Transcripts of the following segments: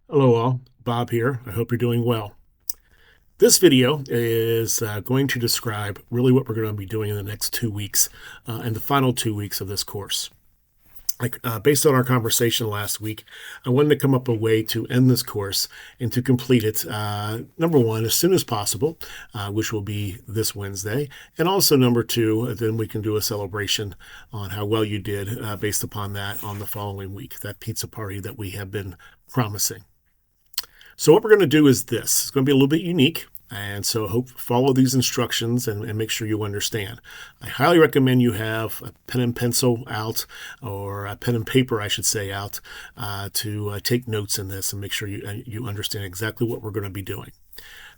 Hello all, Bob here. I hope you're doing well. This video is going to describe really what we're going to be doing in the next 2 weeks and the final 2 weeks of this course. Based on our conversation last week, I wanted to come up with a way to end this course and to complete it, number one, as soon as possible, which will be this Wednesday. And also, number two, then we can do a celebration on how well you did based upon that on the following week, that pizza party that we have been promising. So what we're going to do is this. It's going to be a little bit unique. And so follow these instructions and make sure you understand. I highly recommend you have a pen and pencil out, or a pen and paper, I should say, out to take notes in this and make sure you understand exactly what we're going to be doing.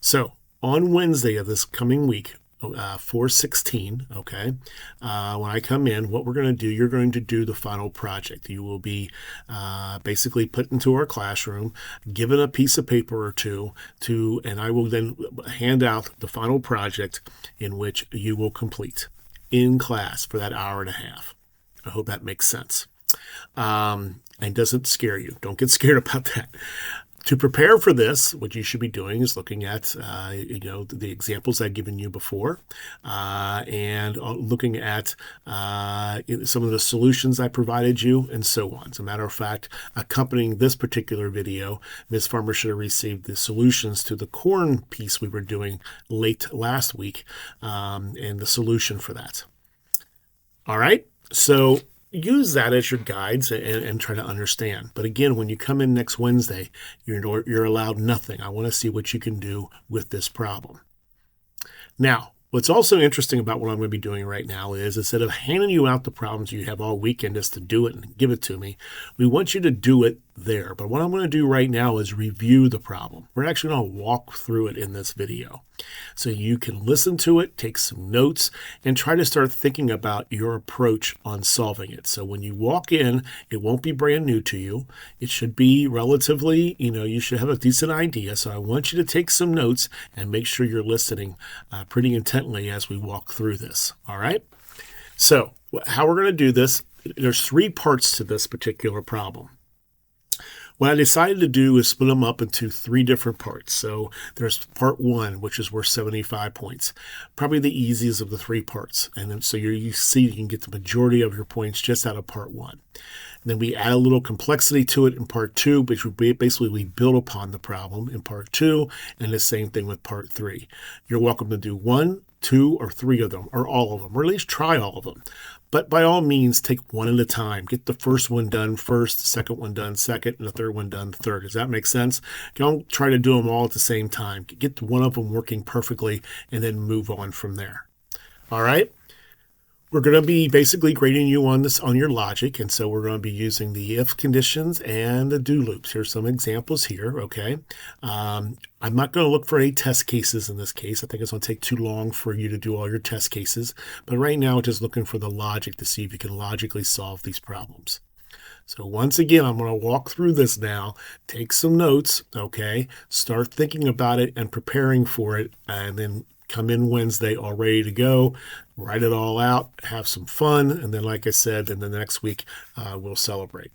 So on Wednesday of this coming week, 4/16, okay, when I come in, what we're going to do, you're going to do the final project. You will be basically put into our classroom, given a piece of paper or two, and I will then hand out the final project in which you will complete in class for that hour and a half. I hope that makes sense. And doesn't scare you. Don't get scared about that. To prepare for this, what you should be doing is looking at, the examples I've given you before, and looking at some of the solutions I provided you, and so on. As a matter of fact, accompanying this particular video, Ms. Farmer should have received the solutions to the corn piece we were doing late last week, and the solution for that. All right, so use that as your guides and try to understand. But again, when you come in next Wednesday, you're allowed nothing. I want to see what you can do with this problem. Now, what's also interesting about what I'm going to be doing right now is, instead of handing you out the problems you have all weekend just to do it and give it to me, we want you to do it there. But what I'm going to do right now is review the problem. We're actually going to walk through it in this video. So you can listen to it, take some notes, and try to start thinking about your approach on solving it. So when you walk in, it won't be brand new to you. It should be relatively, you should have a decent idea. So I want you to take some notes and make sure you're listening pretty intently as we walk through this. All right? So how we're going to do this, there's 3 parts to this particular problem. What I decided to do is split them up into 3 different parts. So there's part 1, which is worth 75 points. Probably the easiest of the 3 parts. And then so you see you can get the majority of your points just out of part 1. And then we add a little complexity to it in part 2, which basically we build upon the problem in part 2, and the same thing with part 3. You're welcome to do 1, 2, or 3 of them, or all of them, or at least try all of them. But by all means, take one at a time. Get the first one done first, the second one done second, and the third one done third. Does that make sense? Don't try to do them all at the same time. Get one of them working perfectly and then move on from there. All right? We're going to be basically grading you on your logic, and so we're going to be using the if conditions and the do loops. Here's some examples here, okay? I'm not going to look for any test cases in this case. I think it's going to take too long for you to do all your test cases, but right now, just looking for the logic to see if you can logically solve these problems. So once again, I'm going to walk through this now, take some notes, okay? Start thinking about it and preparing for it, and then come in Wednesday all ready to go, write it all out, have some fun, and then, like I said, in the next week, we'll celebrate.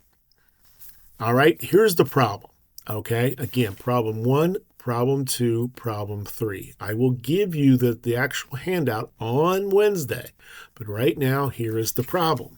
All right, here's the problem, okay? Again, problem 1, problem 2, problem 3. I will give you the actual handout on Wednesday, but right now, here is the problem.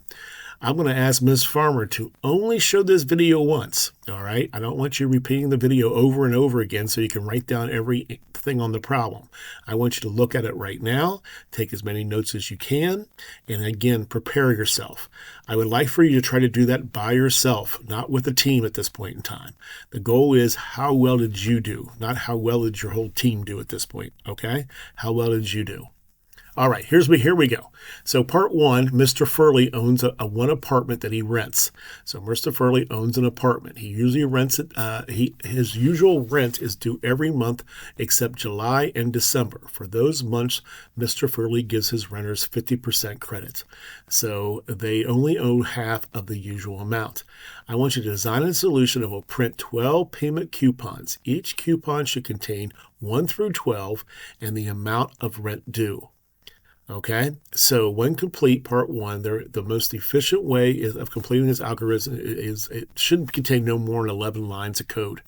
I'm going to ask Ms. Farmer to only show this video once, all right? I don't want you repeating the video over and over again so you can write down everything on the problem. I want you to look at it right now, take as many notes as you can, and again, prepare yourself. I would like for you to try to do that by yourself, not with a team at this point in time. The goal is, how well did you do, not how well did your whole team do at this point, okay? How well did you do? All right, here we go. So part 1, Mr. Furley owns a one apartment that he rents. So Mr. Furley owns an apartment. He usually rents it. His usual rent is due every month except July and December. For those months, Mr. Furley gives his renters 50% credit. So they only owe half of the usual amount. I want you to design a solution that will print 12 payment coupons. Each coupon should contain 1 through 12 and the amount of rent due. Okay, so when complete part one, the most efficient way of completing this algorithm is it should contain no more than 11 lines of code.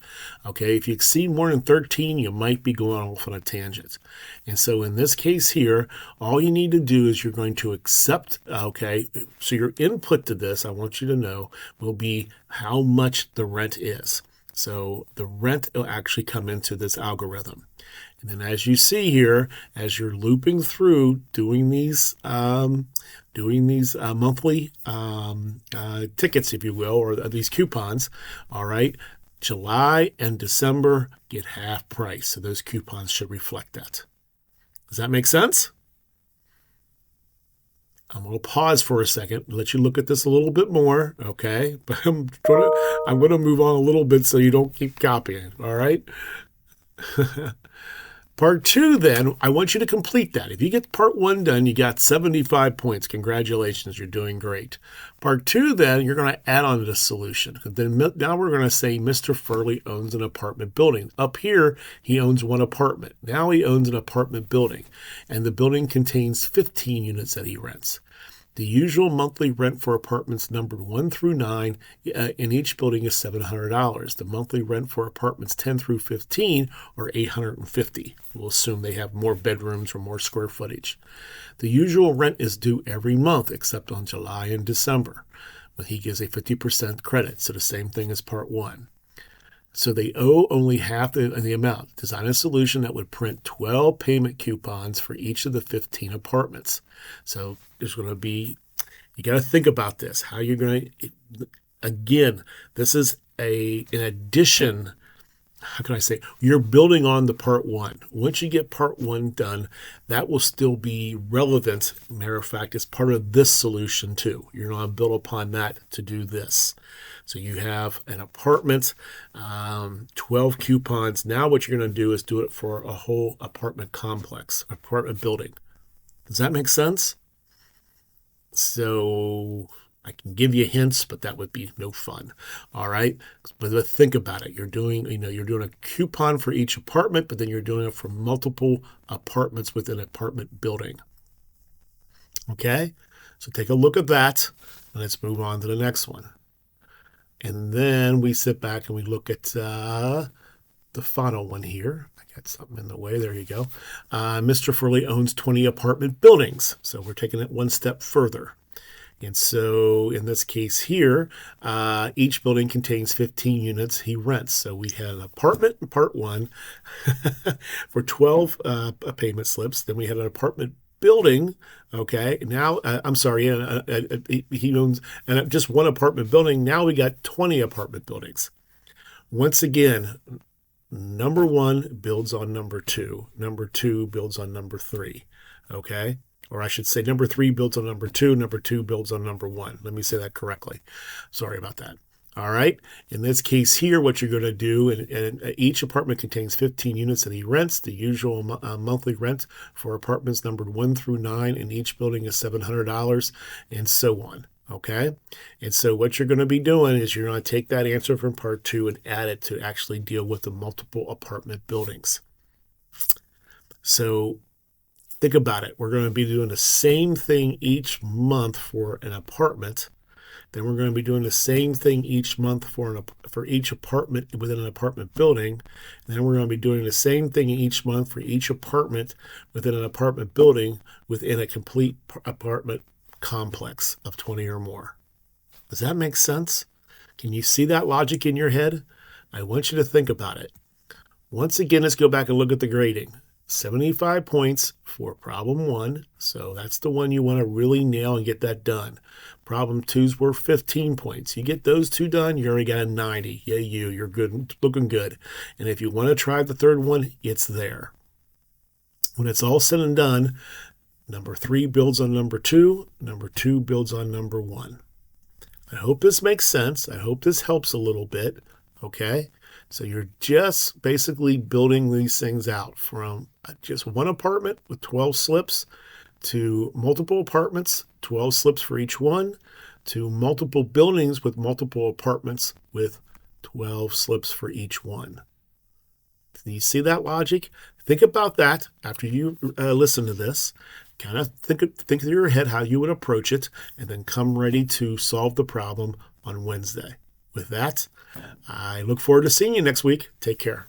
Okay, if you exceed more than 13, you might be going off on a tangent. And so in this case here, all you need to do is you're going to accept, okay, so your input to this, I want you to know, will be how much the rent is. So the rent will actually come into this algorithm. And then as you see here, as you're looping through doing these monthly tickets, if you will, or these coupons, all right, July and December get half price. So those coupons should reflect that. Does that make sense? I'm going to pause for a second, let you look at this a little bit more, okay? But I'm going to move on a little bit so you don't keep copying, all right? Part two, then, I want you to complete that. If you get part one done, you got 75 points. Congratulations, you're doing great. Part two, then, you're going to add on to the solution. Then now we're going to say Mr. Furley owns an apartment building. Up here, he owns one apartment. Now he owns an apartment building, and the building contains 15 units that he rents. The usual monthly rent for apartments numbered 1 through 9 in each building is $700. The monthly rent for apartments 10 through 15 are $850. We'll assume they have more bedrooms or more square footage. The usual rent is due every month except on July and December, when he gives a 50% credit, so the same thing as part 1. So they owe only half the amount. Design a solution that would print 12 payment coupons for each of the 15 apartments. So there's going to be, you got to think about this, how you're going to, again, this is an addition. How can I say? You're building on the part 1. Once you get part 1 done, that will still be relevant. Matter of fact, it's part of this solution too. You're going to build upon that to do this. So you have an apartment, 12 coupons. Now what you're going to do is do it for a whole apartment complex, apartment building. Does that make sense? So I can give you hints, but that would be no fun. All right. But think about it. You're doing a coupon for each apartment, but then you're doing it for multiple apartments within an apartment building. Okay. So take a look at that, and let's move on to the next one. And then we sit back and we look at the final one here. I got something in the way. There you go. Mr. Furley owns 20 apartment buildings. So we're taking it one step further. And so in this case here, each building contains 15 units he rents. So we had an apartment in part 1 for 12 payment slips. Then we had an apartment building. Okay, now I'm sorry, he owns just one apartment building. Now we got 20 apartment buildings. Once again, number 1 builds on number 2. Number 2 builds on number 3. Okay, or I should say number 3 builds on number 2. Number 2 builds on number 1. Let me say that correctly. Sorry about that. All right. In this case here, what you're going to do, and each apartment contains 15 units that he rents. The usual monthly rent for apartments numbered 1 through 9 in each building is $700, and so on. Okay. And so what you're going to be doing is you're going to take that answer from part 2 and add it to actually deal with the multiple apartment buildings. So think about it. We're going to be doing the same thing each month for an apartment. Then we're going to be doing the same thing each month for each apartment within an apartment building. And then we're going to be doing the same thing each month for each apartment within an apartment building within a complete apartment complex of 20 or more. Does that make sense? Can you see that logic in your head? I want you to think about it. Once again, let's go back and look at the grading. 75 points for problem 1. So that's the one you want to really nail and get that done. Problem 2's were 15 points. You get those 2 done, you already got a 90. Yeah, you're good, looking good. And if you want to try the third one, it's there. When it's all said and done, number 3 builds on number 2. Number 2 builds on number 1. I hope this makes sense. I hope this helps a little bit. Okay. So you're just basically building these things out from just one apartment with 12 slips to multiple apartments, 12 slips for each one, to multiple buildings with multiple apartments with 12 slips for each one. Do you see that logic? Think about that after you listen to this. kind of think through your head how you would approach it, and then come ready to solve the problem on Wednesday. With that, I look forward to seeing you next week. Take care.